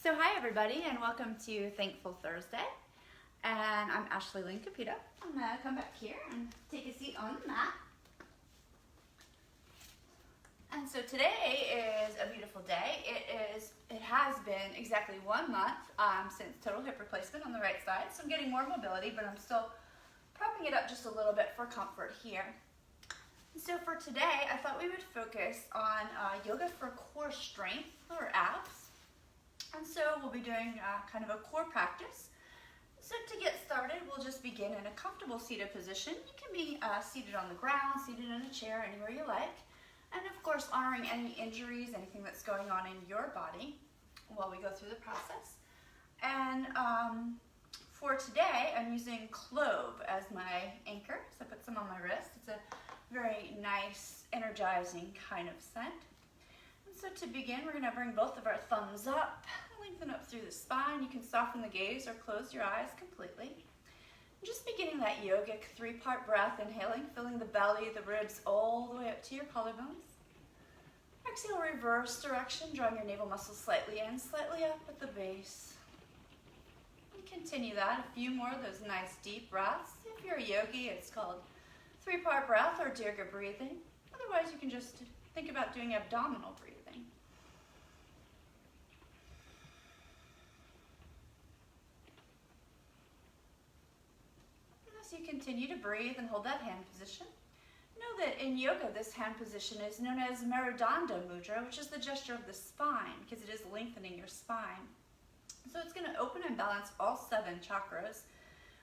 So hi everybody and welcome to Thankful Thursday. And I'm Ashley Lynn Capito. I'm going to come back here and take a seat on the mat. And so today is a beautiful day. It has been exactly 1 month since total hip replacement on the right side. So I'm getting more mobility, but I'm still propping it up just a little bit for comfort here. So for today, I thought we would focus on yoga for core strength or abs. And so we'll be doing kind of a core practice. So to get started, we'll just begin in a comfortable seated position. You can be seated on the ground, seated in a chair, anywhere you like. And of course, honoring any injuries, anything that's going on in your body while we go through the process. And for today, I'm using clove as my anchor. So I put some on my wrist. It's a very nice, energizing kind of scent. So to begin, we're going to bring both of our thumbs up, lengthen up through the spine. You can soften the gaze or close your eyes completely. Just beginning that yogic 3-part breath, inhaling, filling the belly, the ribs, all the way up to your collarbones. Exhale, reverse direction, drawing your navel muscles slightly in, slightly up at the base. And continue that, a few more of those nice deep breaths. If you're a yogi, it's called 3-part breath or dirga breathing. Otherwise, you can just think about doing abdominal breathing. As you continue to breathe and hold that hand position, know that in yoga, this hand position is known as Marudanda Mudra, which is the gesture of the spine, because it is lengthening your spine. So it's going to open and balance all 7 chakras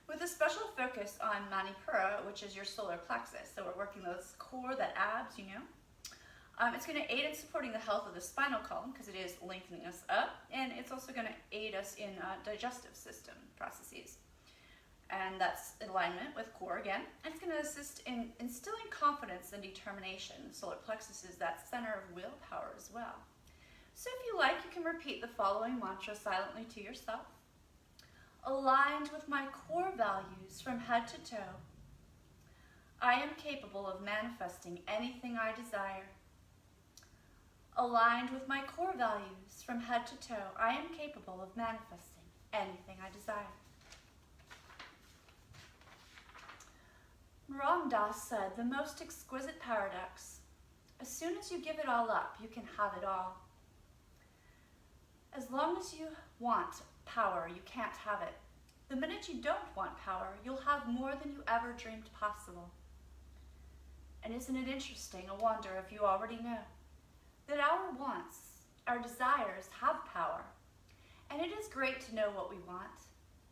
with a special focus on Manipura, which is your solar plexus. So we're working those core, that abs, you know. It's going to aid in supporting the health of the spinal column because it is lengthening us up, and it's also going to aid us in digestive system processes. And that's in alignment with core again. And it's going to assist in instilling confidence and determination. Solar plexus is that center of willpower as well. So if you like, you can repeat the following mantra silently to yourself. Aligned with my core values from head to toe, I am capable of manifesting anything I desire. Aligned with my core values from head to toe, I am capable of manifesting anything I desire. Ram Dass said, the most exquisite paradox, as soon as you give it all up, you can have it all. As long as you want power, you can't have it. The minute you don't want power, you'll have more than you ever dreamed possible. And isn't it interesting, a wonder if you already know, that our wants, our desires have power. And it is great to know what we want,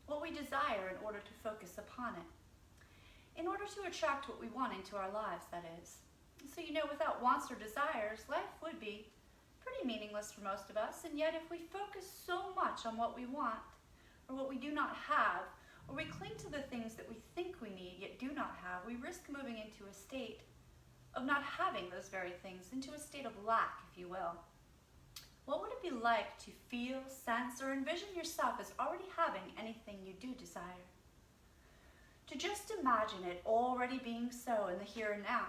what we desire in order to focus upon it. In order to attract what we want into our lives, that is. So you know, without wants or desires, life would be pretty meaningless for most of us. And yet if we focus so much on what we want, or what we do not have, or we cling to the things that we think we need yet do not have, we risk moving into a state of not having those very things, into a state of lack, if you will. What would it be like to feel, sense, or envision yourself as already having anything you do desire? To just imagine it already being so in the here and now.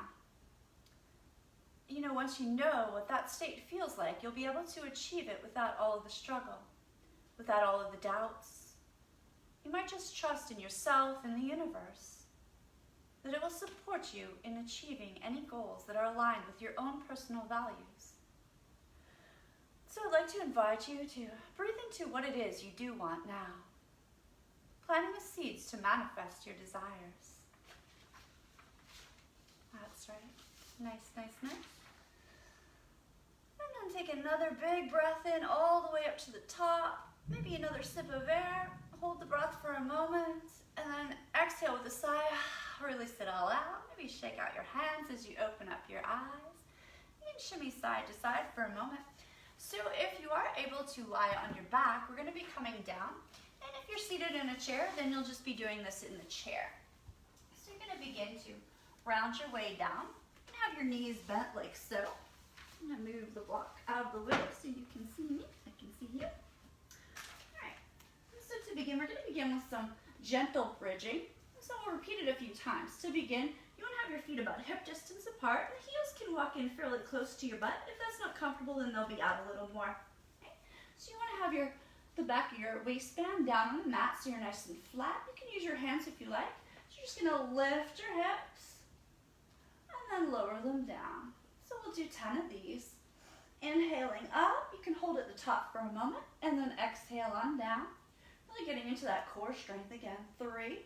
You know, once you know what that state feels like, you'll be able to achieve it without all of the struggle, without all of the doubts. You might just trust in yourself and the universe, that it will support you in achieving any goals that are aligned with your own personal values. So I'd like to invite you to breathe into what it is you do want now, planting the seeds to manifest your desires. That's right. Nice, nice, nice. And then take another big breath in all the way up to the top. Maybe another sip of air. Hold the breath for a moment. And then exhale with a sigh. Release it all out. Maybe shake out your hands as you open up your eyes. You can shimmy side to side for a moment. So if you are able to lie on your back, we're going to be coming down. And if you're seated in a chair, then you'll just be doing this in the chair. So you're going to begin to round your way down and have your knees bent like so. I'm going to move the block out of the way so you can see me. I can see you. All right. So to begin, we're going to begin with some gentle bridging. So we'll repeat it a few times. To begin, you want to have your feet about hip distance apart. The heels can walk in fairly close to your butt. If that's not comfortable, then they'll be out a little more. Okay? So you want to have your the back of your waistband down on the mat so you're nice and flat. You can use your hands if you like. So you're just gonna lift your hips and then lower them down. So we'll do 10 of these. Inhaling up, you can hold at the top for a moment and then exhale on down. Really getting into that core strength again. 3.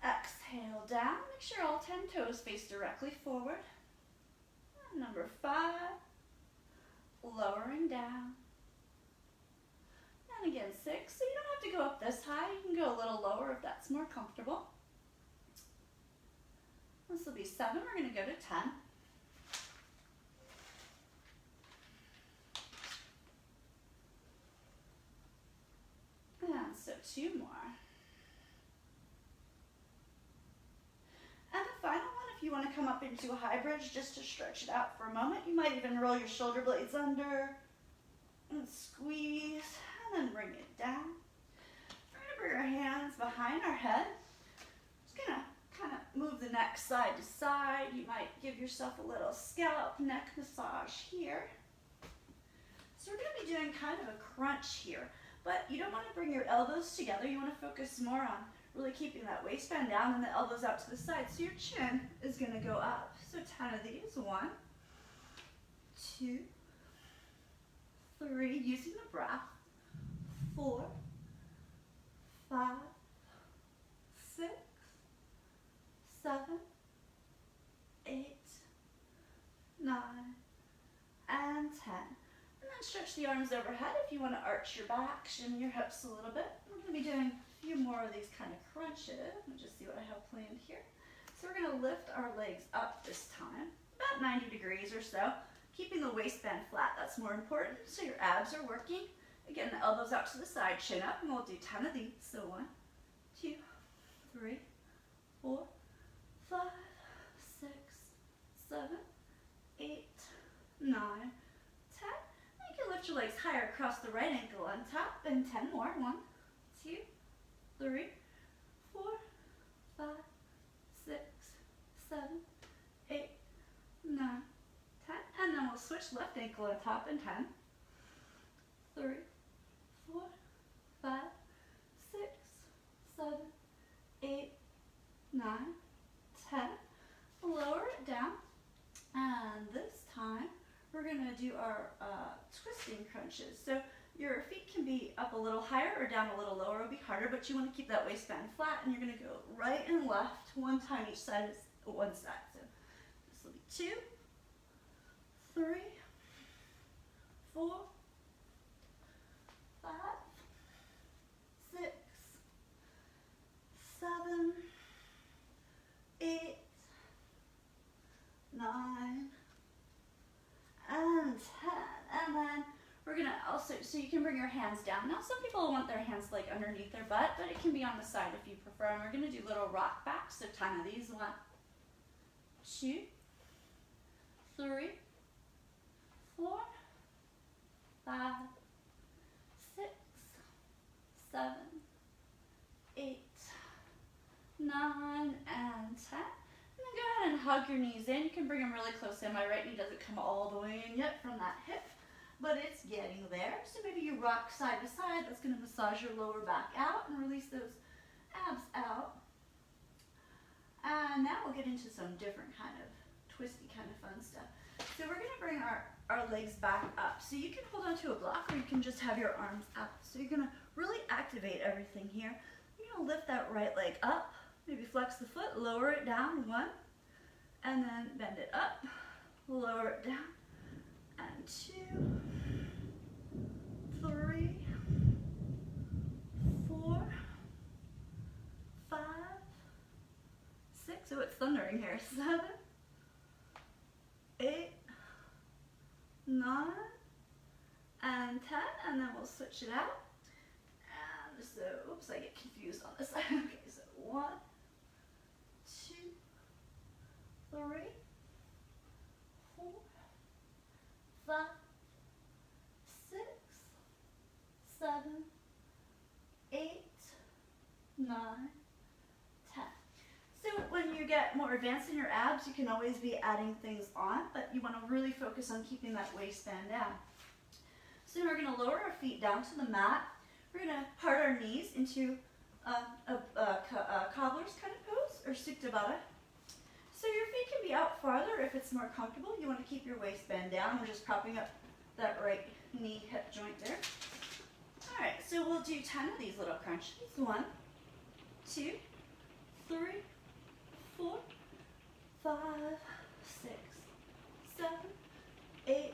Exhale down. Make sure all 10 toes face directly forward. And number 5. Lowering down. And again, 6. So you don't have to go up this high. You can go a little lower if that's more comfortable. This will be 7. We're going to go to 10. And so 2 more. And the final one, if you want to come up into a high bridge just to stretch it out for a moment, you might even roll your shoulder blades under and squeeze and then bring it down. We're going to bring our hands behind our head. Just going to kind of move the neck side to side. You might give yourself a little scalp neck massage here. So we're going to be doing kind of a crunch here. But you don't want to bring your elbows together. You want to focus more on really keeping that waistband down and the elbows out to the side. So your chin is going to go up. So 10 of these. 1, 2, 3. Using the breath. 4, 5, 6, 7, 8, 9, and 10. And stretch the arms overhead if you want to arch your back, shimmy your hips a little bit. We're going to be doing a few more of these kind of crunches. Let me just see what I have planned here. So we're going to lift our legs up this time, about 90 degrees or so, keeping the waistband flat. That's more important, so your abs are working. Again, the elbows out to the side, chin up, and we'll do 10 of these. So 1, 2, 3, 4, 5, 6, 7, 8, 9, 10. You can lift your legs higher across the right ankle on top, and 10 more. 1, 2, 3, 4, 5, 6, 7, 8, 9, 10. And then we'll switch left ankle on top in 10, 3, 4, 5, 6, 7, 8, 9, 10. Lower it down. And this time, we're going to do our twisting crunches. So your feet can be up a little higher or down a little lower. It'll be harder, but you want to keep that waistband flat, and you're going to go right and left, 1 time each side is one side. So this will be 2, 3, 4, 5, 6, 7, 8, 9, and 10. And then we're going to also, so you can bring your hands down. Now some people want their hands like underneath their butt, but it can be on the side if you prefer. And we're going to do little rock backs, so 10 of these. 1, 2, 3, 4, 5, 6, 7, 8, 9, and 10. And then go ahead and hug your knees in. You can bring them really close in. My right knee doesn't come all the way in yet from that hip, but it's getting there. So maybe you rock side to side. That's going to massage your lower back out and release those abs out. And now we'll get into some different kind of twisty kind of fun stuff. So we're going to bring our legs back up. So you can hold onto a block, or you can just have your arms out. So you're going to really activate everything here. You're going to lift that right leg up. Maybe flex the foot, lower it down, 1, and then bend it up, lower it down, and 2, 3, 4, 5, 6, oh, it's thundering here, 7, 8, 9, and 10, and then we'll switch it out. And so, oops, I get confused on this side. Okay, so 1, 2, 3, 4, 5, 6, 7, 8, 9, 10. So when you get more advanced in your abs, you can always be adding things on, but you want to really focus on keeping that waistband down. So we're going to lower our feet down to the mat. We're going to part our knees into a cobbler's kind of pose, or Sukta Baddha. So your feet can be out farther if it's more comfortable. You want to keep your waistband down. We're just propping up that right knee hip joint there. All right, so we'll do 10 of these little crunches. 1, 2, 3, 4, 5, 6, 7, 8,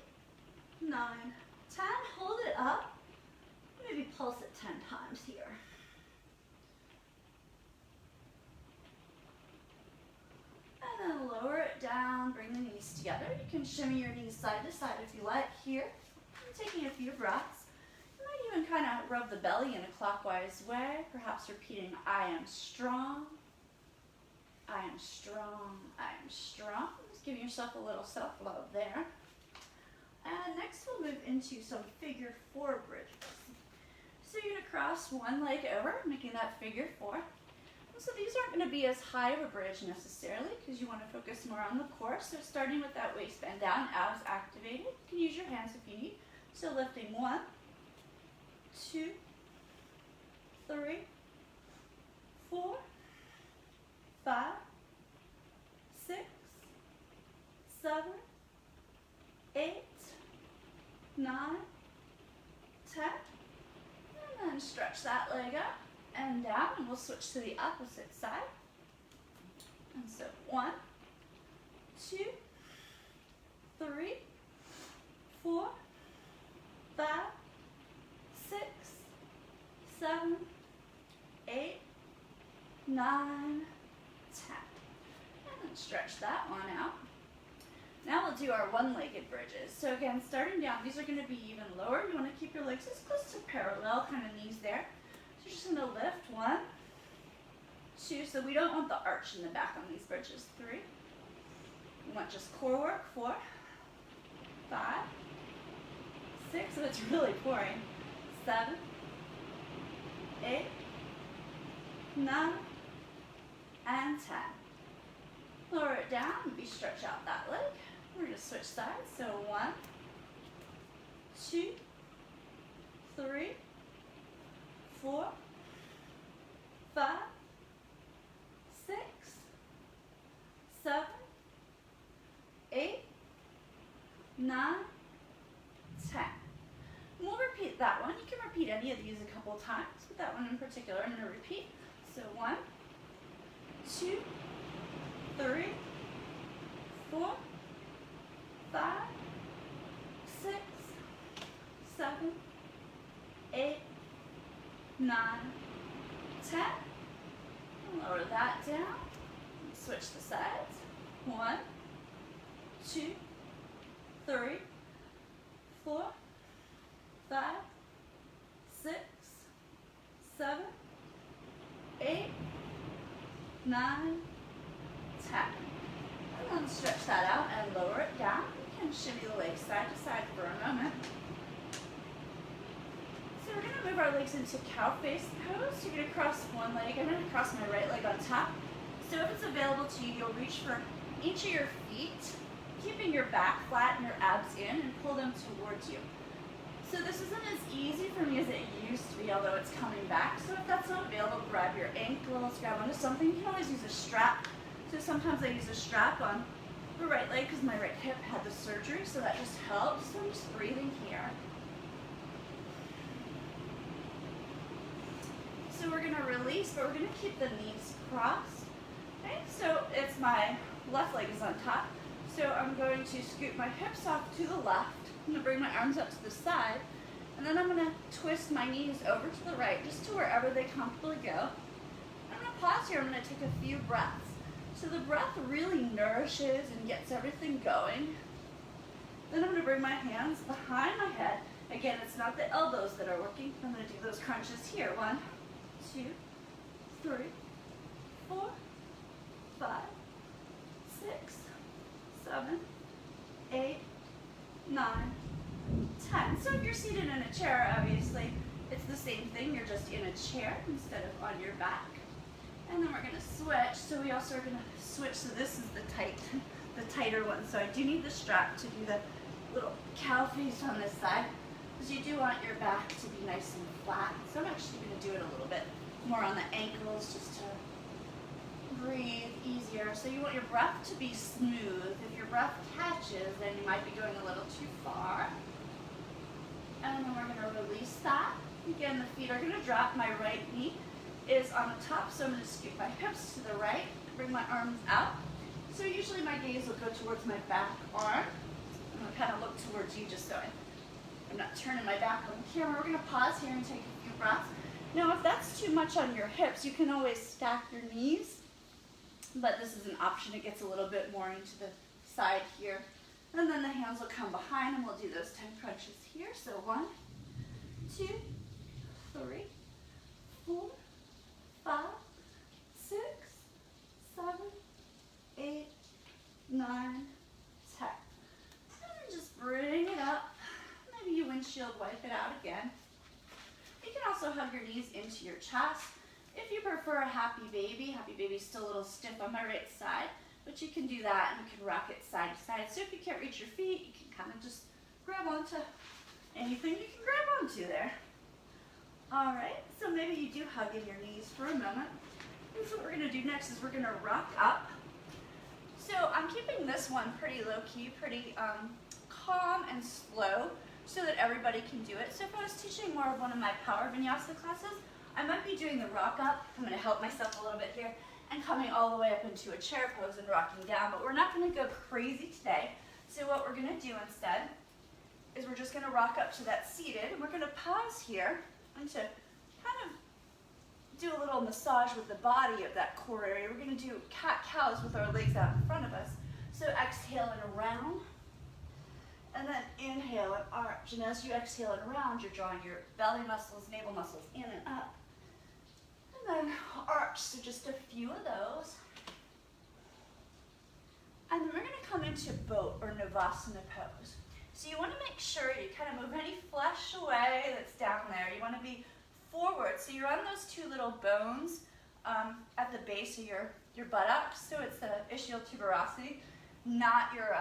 9, 10. Hold it up. Maybe pulse it 10 times here. And then lower it down, bring the knees together. You can shimmy your knees side to side if you like here. I'm taking a few breaths. You might even kind of rub the belly in a clockwise way, perhaps repeating, I am strong, I am strong, I am strong. Just giving yourself a little self-love there. And next we'll move into some figure 4 bridges. So you're going to cross one leg over, making that figure 4. So these aren't going to be as high of a bridge necessarily because you want to focus more on the core. So starting with that waistband down, abs activated. You can use your hands if you need. So lifting 1, 2, 3, 4, 5, 6, 7, 8, 9, 10. And then stretch that leg up and down, and we'll switch to the opposite side. And so 1, 2, 3, 4, 5, 6, 7, 8, 9, 10. And then stretch that one out. Now we'll do our one-legged bridges. So again, starting down, these are going to be even lower. You want to keep your legs as close to parallel, kind of knees there. So you're just going to lift 1, 2. So we don't want the arch in the back on these bridges. 3. We want just core work. 4, 5, 6. So it's really pouring. 7, 8, 9, and 10. Lower it down, maybe stretch out that leg. We're going to switch sides. So 1, 2, 3, 4, 5, 6, 7, 8, 9, 10. And we'll repeat that one. You can repeat any of these a couple times, but that one in particular I'm going to repeat. So 1, 2, 3, 4, 5, 6, 7, 8, 9, 10. Lower that down. Switch the sides. 1, 2, 3, 4, 5, 6, 7, 8, 9, 10. And then stretch that out and lower it down. You can shimmy the legs side to side for a moment. So we're going to move our legs into cow face pose. You're going to cross one leg. I'm going to cross my right leg on top. So if it's available to you, you'll reach for each of your feet, keeping your back flat and your abs in, and pull them towards you. So this isn't as easy for me as it used to be, although it's coming back. So if that's not available, grab your ankles, grab onto something. You can always use a strap. So sometimes I use a strap on the right leg because my right hip had the surgery, so that just helps. So I'm just breathing here. So we're going to release, but we're going to keep the knees crossed. Okay, so it's my left leg is on top. So I'm going to scoot my hips off to the left. I'm going to bring my arms up to the side. And then I'm going to twist my knees over to the right, just to wherever they comfortably go. I'm going to pause here. I'm going to take a few breaths. So the breath really nourishes and gets everything going. Then I'm going to bring my hands behind my head. Again, it's not the elbows that are working. I'm going to do those crunches here. 1, 2, 3, 4, 5, 6, 7, 8, 9, 10. So if you're seated in a chair, obviously, it's the same thing. You're just in a chair instead of on your back. And then we're going to switch. So we also are going to switch. So this is the tighter one. So I do need the strap to do the little cow face on this side. because you do want your back to be nice and flat. So I'm actually going to do it a little bit more on the ankles just to breathe easier. So you want your breath to be smooth. If your breath catches, then you might be going a little too far. And then we're going to release that. Again, the feet are going to drop. My right knee is on the top, so I'm going to scoop my hips to the right, bring my arms out. So usually my gaze will go towards my back arm. I'm going to kind of look towards you just so I'm not turning my back on the camera. We're going to pause here and take a few breaths. Now, if that's too much on your hips, you can always stack your knees, but this is an option. It gets a little bit more into the side here. And then the hands will come behind and we'll do those 10 crunches here. So 1, 2, 3, 4, 5, 6, 7, 8, 9, 10. And just bring it up. Maybe you windshield wipe it out again. You can also hug your knees into your chest. If you prefer a happy baby's still a little stiff on my right side, but you can do that and you can rock it side to side. So if you can't reach your feet, you can kind of just grab onto anything you can grab onto there. All right, so maybe you do hug in your knees for a moment. And so what we're gonna do next is we're gonna rock up. So I'm keeping this one pretty low key, pretty calm and slow so that everybody can do it. So if I was teaching more of one of my power vinyasa classes, I might be doing the rock up. I'm gonna help myself a little bit here and coming all the way up into a chair pose and rocking down, but we're not gonna go crazy today. So what we're gonna do instead is we're just gonna rock up to that seated, and we're gonna pause here and to kind of do a little massage with the body of that core area. We're gonna do cat-cows with our legs out in front of us. So exhale and around, and then inhale and arch. And as you exhale and around, you're drawing your belly muscles, navel muscles in and up. And then arch, so just a few of those. And then we're gonna come into boat or Navasana pose. So you wanna make sure you kind of move any flesh away that's down there. You wanna be forward. So you're on those two little bones at the base of your buttocks. So it's the ischial tuberosity, not your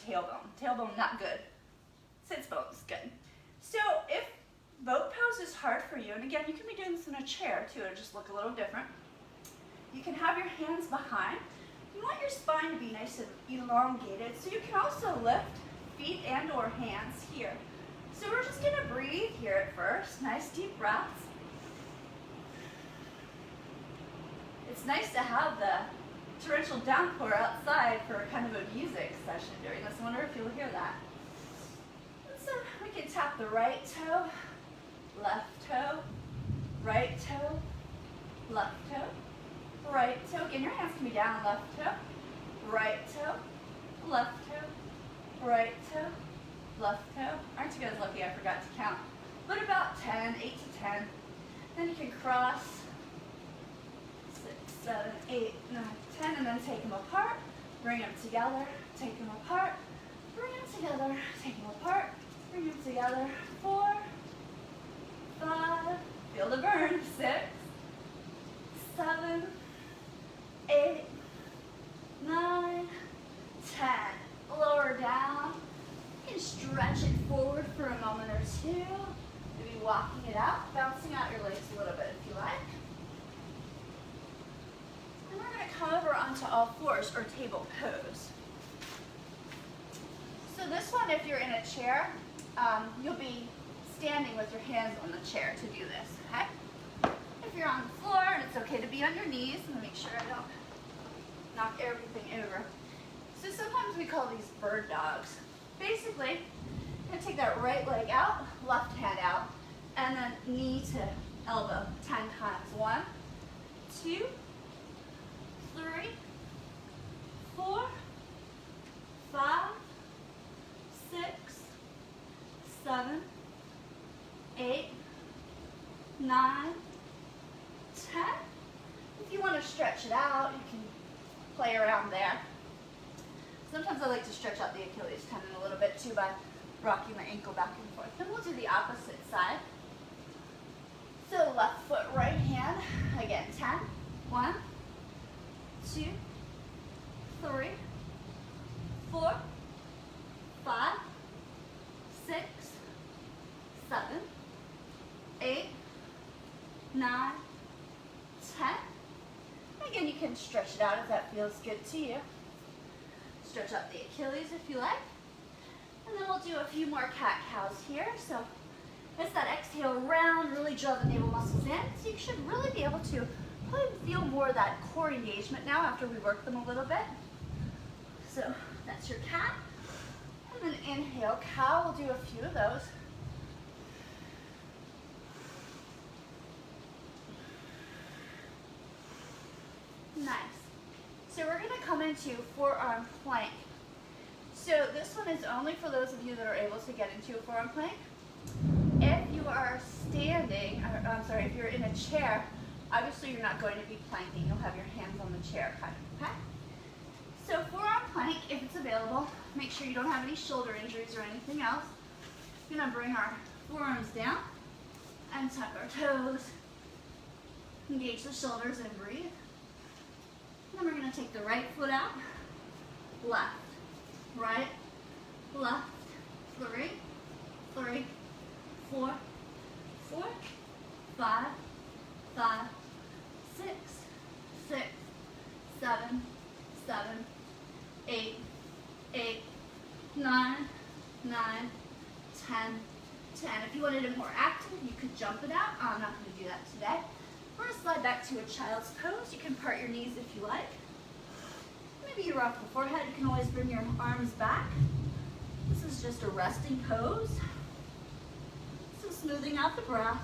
tailbone. Tailbone, not good. Sits bones, good. So if boat pose is hard for you, and again, you can be doing this in a chair too, it'll just look a little different. You can have your hands behind. You want your spine to be nice and elongated, so you can also lift feet and or hands here. So we're just gonna breathe here at first. Nice deep breaths. It's nice to have the torrential downpour outside for kind of a music session during this. I wonder if you'll hear that. And so we can tap the right toe, left toe, right toe, left toe, right toe. Again, your hands can be down, left toe, right toe, left toe, right toe, left toe. Aren't you guys lucky I forgot to count? But about 10, 8 to 10. Then you can cross 6, 7, 8, 9, 10, and then take them apart, bring them together, take them apart, bring them together, take them apart, bring them together. 4, 5, feel the burn. 6, 7, 8, 9, 10. Lower down. You can stretch it forward for a moment or two. Maybe walking it out, bouncing out your legs a little bit if you like. And we're going to come over onto all fours or table pose. So this one, if you're in a chair, you'll be standing with your hands on the chair to do this, okay? If you're on the floor, and it's okay to be on your knees, and make sure I don't knock everything over. So sometimes we call these bird dogs. Basically, you're going to take that right leg out, left hand out, and then knee to elbow 10 times. 1, 2, 3, 4, 5, 6, 7, 8, 9, 10. If you want to stretch it out, you can play around there. Sometimes I like to stretch out the Achilles tendon a little bit too by rocking my ankle back and forth. Then we'll do the opposite side. So left foot, right hand. Again, 10. 1, 2, 3, 4, 5, 6, 9, 10. Again, you can stretch it out if that feels good to you. Stretch up the Achilles if you like. And then we'll do a few more cat-cows here. So as that exhale round, really draw the navel muscles in. So you should really be able to probably feel more of that core engagement now after we work them a little bit. So that's your cat. And then inhale, cow. We'll do a few of those. Nice. So we're going to come into forearm plank. So this one is only for those of you that are able to get into a forearm plank. If you are standing, if you're in a chair, obviously you're not going to be planking. You'll have your hands on the chair kind of, okay? So forearm plank, if it's available, make sure you don't have any shoulder injuries or anything else. We're going to bring our forearms down and tuck our toes. Engage the shoulders and breathe. Then we're going to take the right foot out, left, right, left, 3, 3, 4, 4, 5, 5, 6, 6, 7, 7, 8, 8, 9, 9, 10, 10. If you wanted it more active, you could jump it out. I'm not going to do that today. We're going to slide back to a child's pose. You can part your knees if you like. Maybe you rock the forehead. You can always bring your arms back. This is just a resting pose. So smoothing out the breath.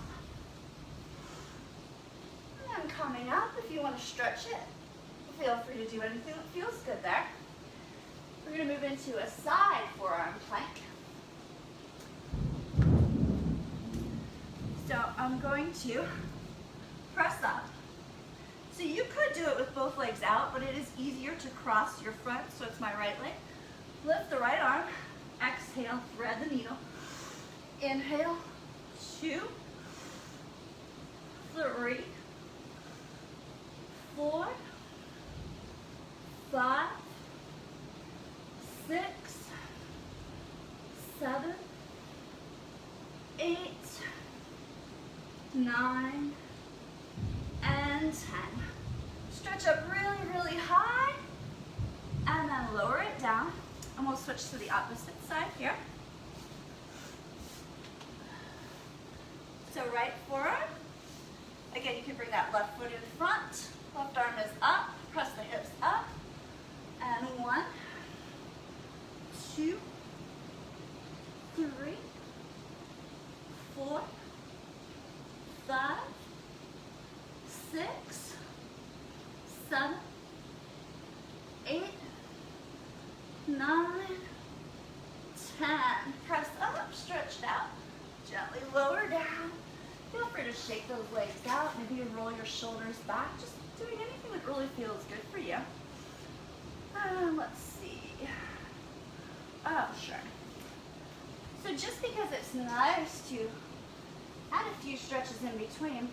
And then coming up, if you want to stretch it, feel free to do anything that feels good there. We're going to move into a side forearm plank. So I'm going to press up. So you could do it with both legs out, but it is easier to cross your front, so it's my right leg. Lift the right arm. Exhale, thread the needle. Inhale, 2, 3, 4, 5, 6, 7, 8, 9, and 10. Stretch up really, really high, and then lower it down. And we'll switch to the opposite side here. So right forearm. Again, you can bring that left foot in front. Left arm is up. Press the hips up. And 1, 2, 3, 4, 5, 6, 7, 8, 9, 10. Press up, stretch it out. Gently lower down. Feel free to shake those legs out. Maybe you roll your shoulders back. Just doing anything that really feels good for you. Let's see. Oh, sure. So just because it's nice to add a few stretches in between,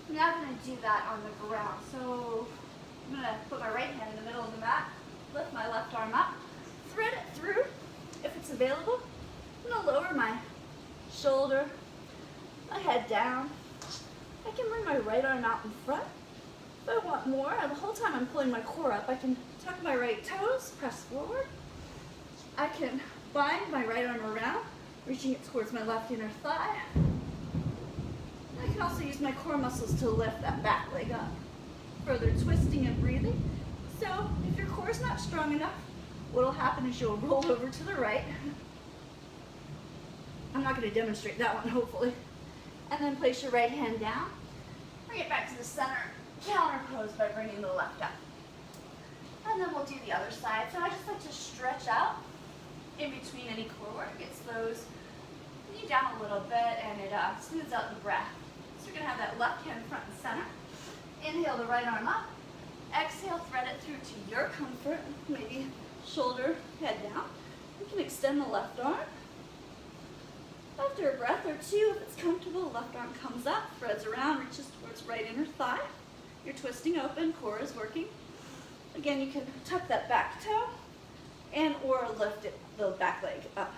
I'm now going to do that on the ground. So I'm going to put my right hand in the middle of the mat, lift my left arm up, thread it through if it's available. I'm going to lower my shoulder, my head down. I can bring my right arm out in front. If I want more, the whole time I'm pulling my core up, I can tuck my right toes, press forward. I can bind my right arm around, reaching it towards my left inner thigh. I can also use my core muscles to lift that back leg up. Further twisting and breathing. So if your core is not strong enough, what will happen is you'll roll over to the right. I'm not going to demonstrate that one, hopefully. And then place your right hand down. Bring it back to the center. Counter pose by bringing the left up. And then we'll do the other side. So I just like to stretch out in between any core work. It slows you down a little bit and it smooths out the breath. So you're going to have that left hand front and center. Inhale the right arm up. Exhale, thread it through to your comfort. Maybe shoulder, head down. You can extend the left arm. After a breath or two, if it's comfortable, left arm comes up, threads around, reaches towards right inner thigh. You're twisting open, core is working. Again, you can tuck that back toe and or lift it, the back leg up.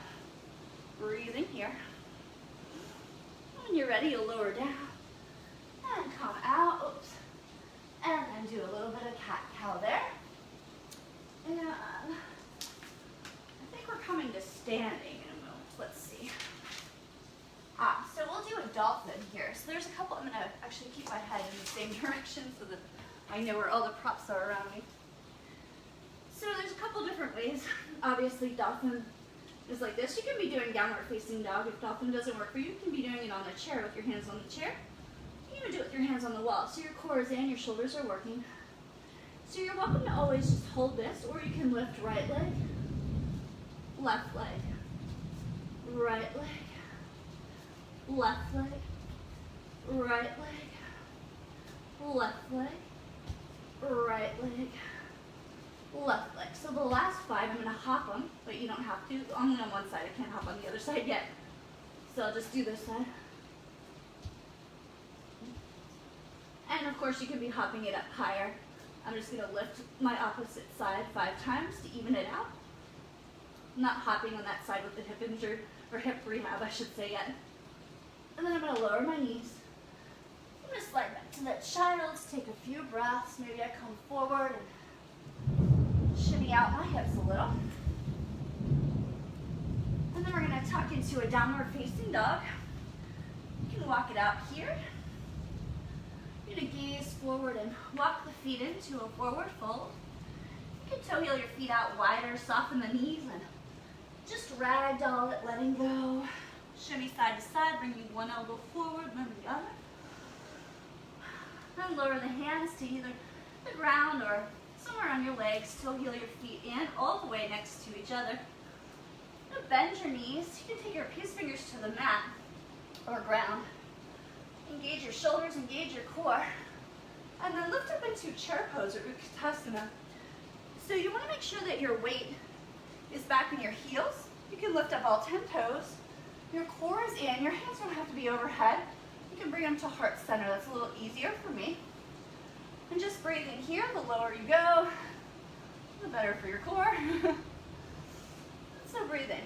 Breathing here. When you're ready, you'll lower down. do a little bit of cat-cow there. And I think we're coming to standing in a moment. Let's see. So we'll do a dolphin here. So there's a couple, I'm gonna actually keep my head in the same direction so that I know where all the props are around me. So there's a couple different ways. Obviously dolphin is like this. You can be doing downward facing dog. If dolphin doesn't work for you, you can be doing it on the chair with your hands on the chair. You can even do it with your hands on the wall. So your core is in, your shoulders are working. So you're welcome to always just hold this, or you can lift right leg, left leg, right leg, left leg, right leg, left leg, right leg, left leg. So the last 5, I'm going to hop them, but you don't have to. I'm only on one side. I can't hop on the other side yet. So I'll just do this side. And of course, you could be hopping it up higher. I'm just going to lift my opposite side 5 times to even it out. I'm not hopping on that side with the hip injured, or hip rehab, I should say yet. And then I'm going to lower my knees. I'm going to slide back to that child's, take a few breaths. Maybe I come forward and shimmy out my hips a little. And then we're going to tuck into a downward facing dog. You can walk it out here. You're going to gaze forward and walk the feet into a forward fold. You can toe heel your feet out wider, soften the knees, and just ragdoll it, letting go. Shimmy side to side, bringing one elbow forward, then the other. Then lower the hands to either the ground or somewhere on your legs. Toe heel your feet in, all the way next to each other. Now bend your knees. You can take your peace fingers to the mat or ground. Engage your shoulders, engage your core. And then lift up into chair pose or Utkatasana. So you want to make sure that your weight is back in your heels. You can lift up all 10 toes. Your core is in. Your hands don't have to be overhead. You can bring them to heart center. That's a little easier for me. And just breathe in here. The lower you go, the better for your core. So breathe in.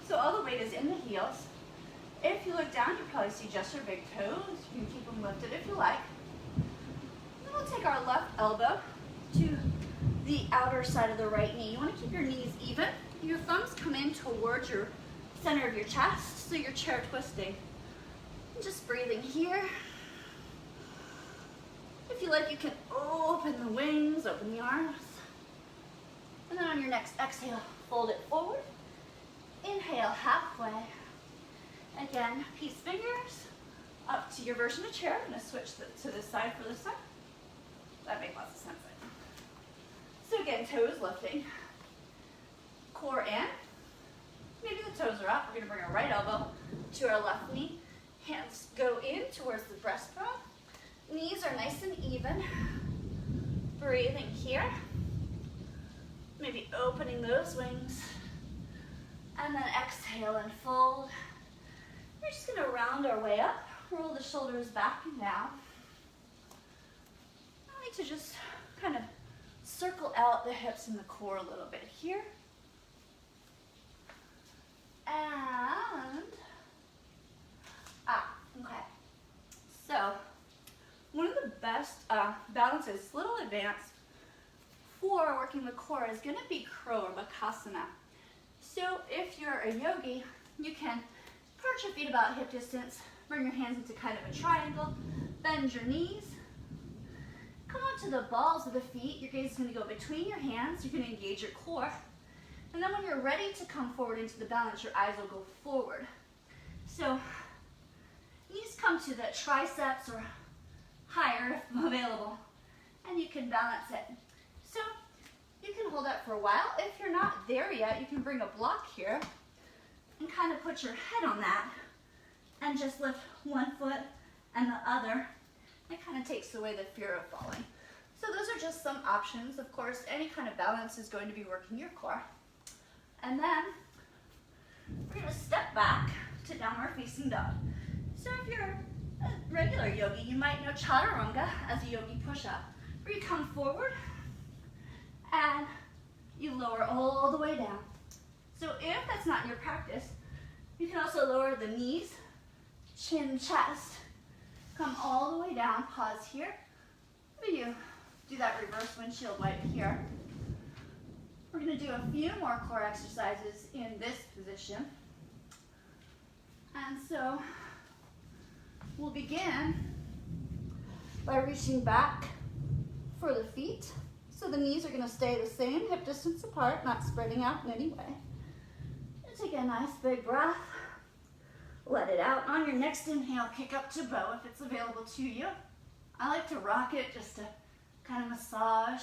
So all the weight is in the heels. If you look down, you probably see just your big toes. You can keep them lifted if you like. Then we'll take our left elbow to the outer side of the right knee. You want to keep your knees even. Your thumbs come in towards your center of your chest, so you're chair twisting. And just breathing here. If you like, you can open the wings, open the arms. And then on your next exhale, fold it forward. Inhale, halfway. Again, peace fingers up to your version of chair. I'm going to switch to this side for this side. That makes lots of sense. So again, toes lifting. Core in. Maybe the toes are up. We're going to bring our right elbow to our left knee. Hands go in towards the breastbone. Knees are nice and even. Breathing here. Maybe opening those wings. And then exhale and fold. We're just going to round our way up. Roll the shoulders back and down. I like to just kind of circle out the hips and the core a little bit here. And, okay. So, one of the best balances, little advanced, for working the core is going to be crow or bakasana. So, if you're a yogi, you can perch your feet about hip distance, bring your hands into kind of a triangle, bend your knees, come onto the balls of the feet. Your gaze is going to go between your hands. You can engage your core. And then when you're ready to come forward into the balance, your eyes will go forward. So knees come to the triceps or higher if available, and you can balance it. So you can hold that for a while. If you're not there yet, you can bring a block here and kind of put your head on that and just lift one foot and the other. It kind of takes away the fear of falling. So those are just some options. Of course, any kind of balance is going to be working your core. And then we're going to step back to downward facing dog. So if you're a regular yogi, you might know chaturanga as a yogi push-up, where you come forward and you lower all the way down. So if that's not your practice, you can also lower the knees, chin, chest, come all the way down, pause here. Maybe you do that reverse windshield wipe here. We're going to do a few more core exercises in this position. And so we'll begin by reaching back for the feet. So the knees are going to stay the same, hip distance apart, not spreading out in any way. And take a nice big breath. Let it out. On your next inhale, kick up to bow if it's available to you. I like to rock it just to kind of massage.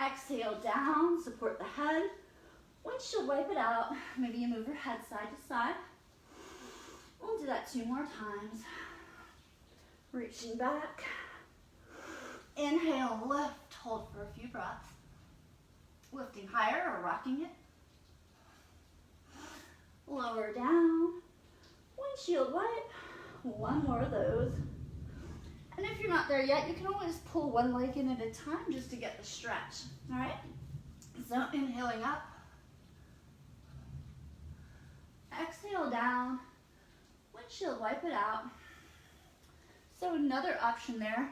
Exhale down, support the head. Windshield wipe it out. Maybe you move your head side to side. We'll do that 2 more times. Reaching back. Inhale, lift, hold for a few breaths. Lifting higher or rocking it. Lower down. Windshield wipe. 1 more of those. And if you're not there yet, you can always pull one leg in at a time just to get the stretch. All right? So inhaling up. Exhale down. Windshield wipe it out. So another option there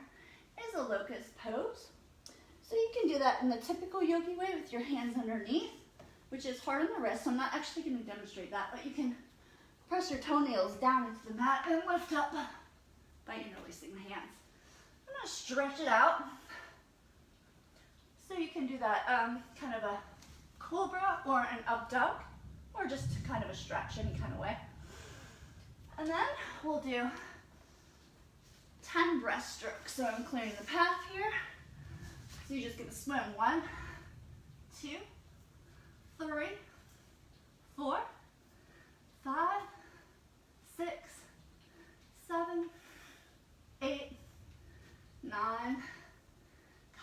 is a locust pose. So you can do that in the typical yogi way with your hands underneath, which is hard on the wrist. I'm not actually going to demonstrate that, but you can press your toenails down into the mat and lift up by interlacing the hands. I'm going to stretch it out. So you can do that kind of a cobra or an up dog, or just kind of a stretch any kind of way. And then we'll do 10 breaststrokes. So I'm clearing the path here. So you're just going to swim 1, 2, 3, 4, 5, 6, 7, 8, 9,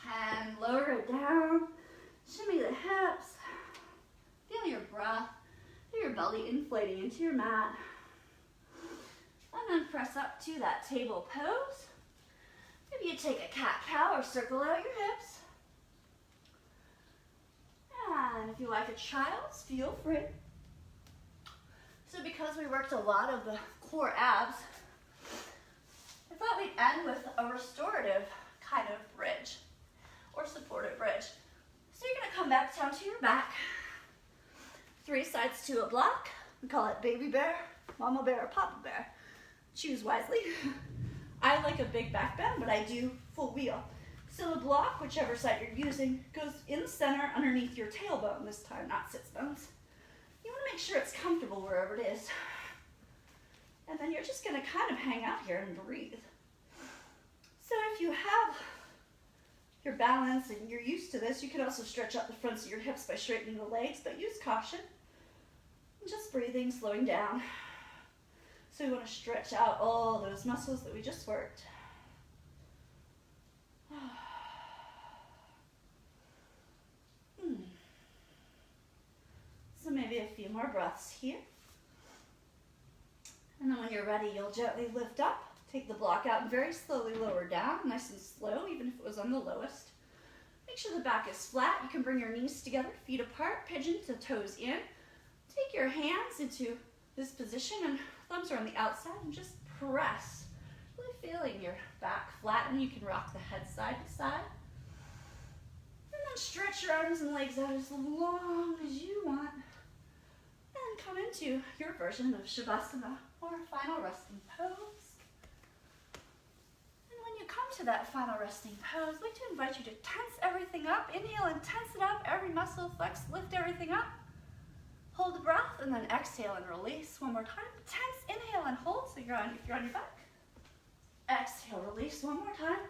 10. Lower it down. Shimmy the hips. Feel your breath. Feel your belly inflating into your mat. And then press up to that table pose. Maybe you take a cat-cow or circle out your hips. And if you like a child's, feel free. So because we worked a lot of the core abs, I thought we'd end with a restorative kind of bridge or supported bridge. So you're going to come back down to your back. 3 sides to a block. We call it baby bear, mama bear, or papa bear. Choose wisely. I like a big back bend, but I do full wheel. So the block, whichever side you're using, goes in the center underneath your tailbone this time, not sits bones. You want to make sure it's comfortable wherever it is. And then you're just going to kind of hang out here and breathe. So if you have your balance and you're used to this, you can also stretch out the fronts of your hips by straightening the legs, but use caution. Just breathing, slowing down. So we want to stretch out all those muscles that we just worked. So maybe a few more breaths here. And then when you're ready, you'll gently lift up, take the block out and very slowly lower down, nice and slow, even if it was on the lowest. Make sure the back is flat. You can bring your knees together, feet apart, pigeon to toes in. Take your hands into this position and thumbs are on the outside and just press. Really feeling your back flatten. You can rock the head side to side. And then stretch your arms and legs out as long as you want. And come into your version of Shavasana or final resting pose. And when you come to that final resting pose, I'd like to invite you to tense everything up. Inhale and tense it up. Every muscle flex, lift everything up. Hold the breath and then exhale and release. One more time. Tense, inhale and hold. So if you're on your back. Exhale, release. One more time.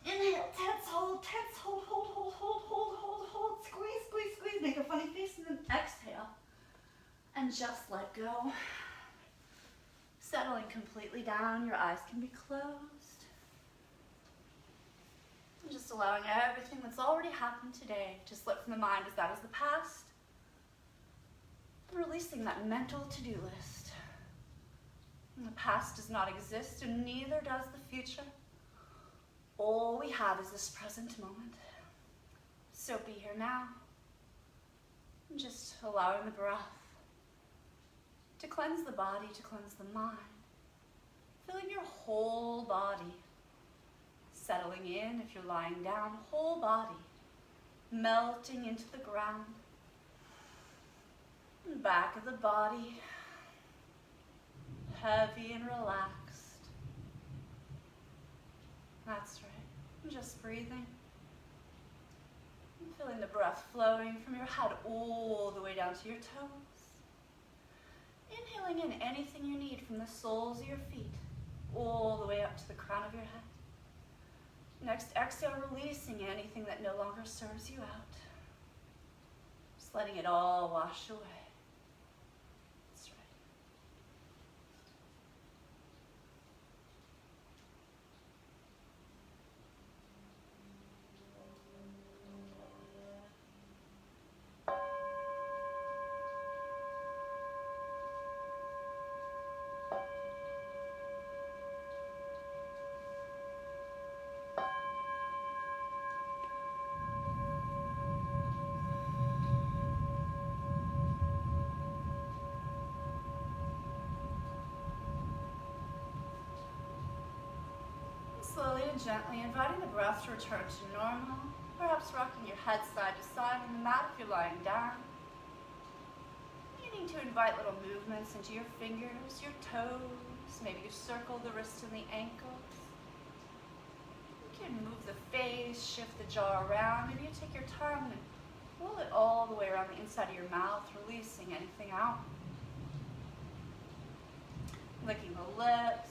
Inhale, tense, hold, hold, hold, hold, hold, hold, hold, hold. Squeeze, squeeze, squeeze. Make a funny face and then exhale. And just let go. Settling completely down. Your eyes can be closed. And just allowing everything that's already happened today to slip from the mind as that is the past. Releasing that mental to-do list. And the past does not exist, and neither does the future. All we have is this present moment. So be here now. And just allowing the breath to cleanse the body, to cleanse the mind. Filling your whole body. settling in if you're lying down, whole body melting into the ground. Back of the body, heavy and relaxed. That's right. Just breathing. Feeling the breath flowing from your head all the way down to your toes. Inhaling in anything you need from the soles of your feet all the way up to the crown of your head. Next exhale, releasing anything that no longer serves you out. Just letting it all wash away. That's right. Slowly and gently inviting the breath to return to normal, perhaps rocking your head side to side on the mat if you're lying down. Beginning to invite little movements into your fingers, your toes, maybe you circle the wrists and the ankles. You can move the face, shift the jaw around, maybe you take your tongue and roll it all the way around the inside of your mouth, releasing anything out. Licking the lips.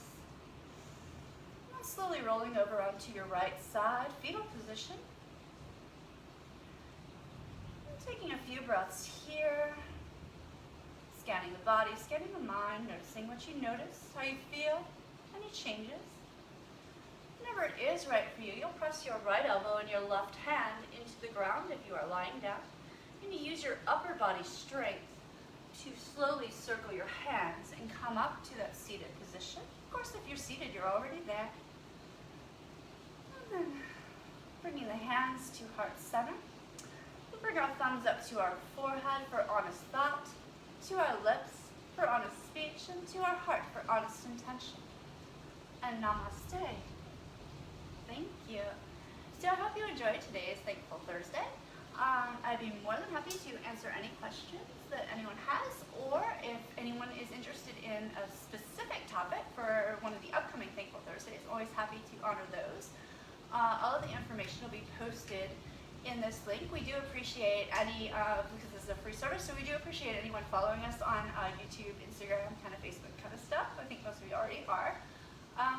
Slowly rolling over onto your right side, fetal position. And taking a few breaths here. Scanning the body, scanning the mind, noticing what you notice, how you feel, any changes. Whenever it is right for you, you'll press your right elbow and your left hand into the ground if you are lying down. And you use your upper body strength to slowly circle your hands and come up to that seated position. Of course, if you're seated, you're already there. And then bringing the hands to heart center. We'll bring our thumbs up to our forehead for honest thought, to our lips for honest speech, and to our heart for honest intention. And namaste. Thank you. So I hope you enjoyed today's Thankful Thursday. I'd be more than happy to answer any questions that anyone has, or if anyone is interested in a specific topic for one of the upcoming Thankful Thursdays, always happy to honor those. All of the information will be posted in this link. We do appreciate any, because this is a free service, so we do appreciate anyone following us on YouTube, Instagram, kind of Facebook kind of stuff. I think most of you already are.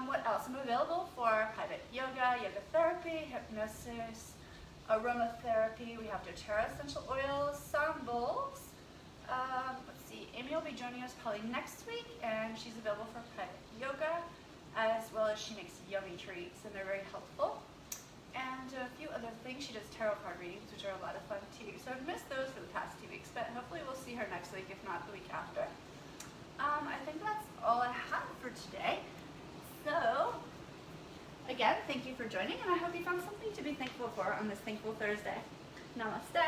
What else? I'm available for private yoga, yoga therapy, hypnosis, aromatherapy. We have doTERRA essential oils, sound bowls. Let's see, Amy will be joining us probably next week, and she's available for private yoga, as well as she makes yummy treats, and they're very helpful. And a few other things. She does tarot card readings, which are a lot of fun too. So I've missed those for the past 2 weeks, but hopefully we'll see her next week, if not the week after. I think that's all I have for today. So, again, thank you for joining, and I hope you found something to be thankful for on this Thankful Thursday. Namaste.